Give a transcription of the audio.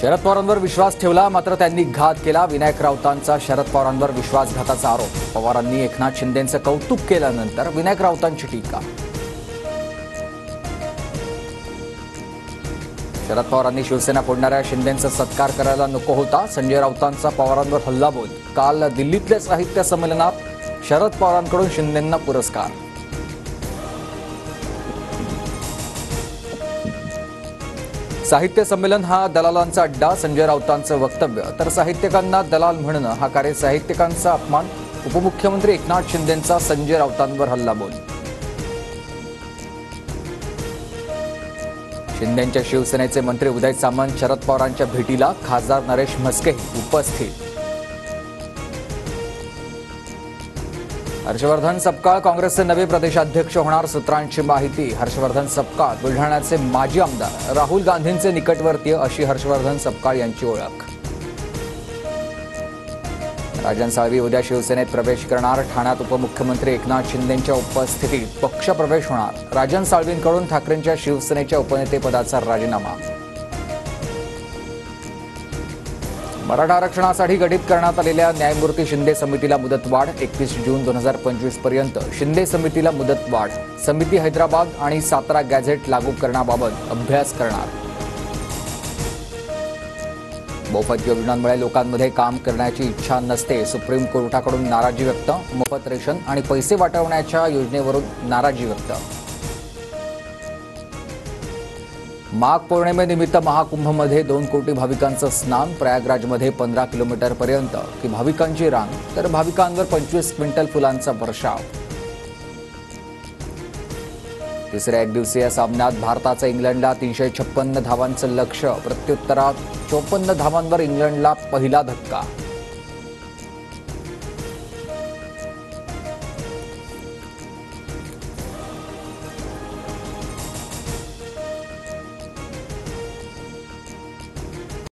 शरद पवारांवर विश्वास ठेवला, मात्र त्यांनी घात केला. विनायक राऊतांचा शरद पवारांवर विश्वासघाताचा आरोप. पवारांनी एकनाथ शिंदेंचं कौतुक केल्यानंतर विनायक राऊतांची टीका. शरद पवारांनी शिवसेना फोडणाऱ्या शिंदेंचा सत्कार करायला नको होता. संजय राऊतांचा पवारांवर हल्लाबोल. काल दिल्लीतल्या साहित्य संमेलनात शरद पवारांकडून शिंदेंना पुरस्कार. साहित्य संमेलन हा दलालांचा अड्डा. संजय राऊतांचं वक्तव्य. तर साहित्यिकांना दलाल म्हणणं हा कार्य साहित्यिकांचा अपमान. उपमुख्यमंत्री एकनाथ शिंदेंचा संजय राऊतांवर हल्लाबोल. शिंदेंच्या शिवसेनेचे मंत्री उदय सामंत शरद पवारांच्या भेटीला. खासदार नरेश म्हस्के उपस्थित. हर्षवर्धन सपकाळ काँग्रेसचे नवे प्रदेशाध्यक्ष होणार. सूत्रांची माहिती. हर्षवर्धन सपकाळ बुलढाण्याचे माजी आमदार. राहुल गांधींचे निकटवर्तीय अशी हर्षवर्धन सपकाळ यांची ओळख. राजन साळवी उद्या शिवसेनेत प्रवेश करणार. ठाण्यात उपमुख्यमंत्री एकनाथ शिंदेंच्या उपस्थितीत पक्षप्रवेश होणार. राजन साळवींकडून ठाकरेंच्या शिवसेनेच्या उपनेतेपदाचा राजीनामा. मराठा आरक्षणासाठी गठीत करण्यात आलेल्या न्यायमूर्ती शिंदे समितीला मुदतवाढ. 31 जून 2025 पर्यंत शिंदे समितीला मुदतवाढ. समिती हैदराबाद आणि सातारा गॅझेट लागू करण्याबाबत अभ्यास करणार. मोफत योजनांमुळे लोकांमध्ये काम करण्याची इच्छा नसते. सुप्रीम कोर्टाकडून नाराजी व्यक्त. मोफत रेशन आणि पैसे वाटवण्याच्या योजनेवरून नाराजी व्यक्त. माघ पौर्णिमेनिमित्त महाकुंभमध्ये 2 कोटी भाविकांचं स्नान. प्रयागराजमध्ये 15 किलोमीटरपर्यंत की भाविकांची रांग, तर भाविकांवर 25 क्विंटल फुलांचा वर्षाव. तिसऱ्या एकदिवसीय सामन्यात भारताचं इंग्लंडला 356 धावांचं लक्ष्य. प्रत्युत्तरात 54 धावांवर इंग्लंडला पहिला धक्का.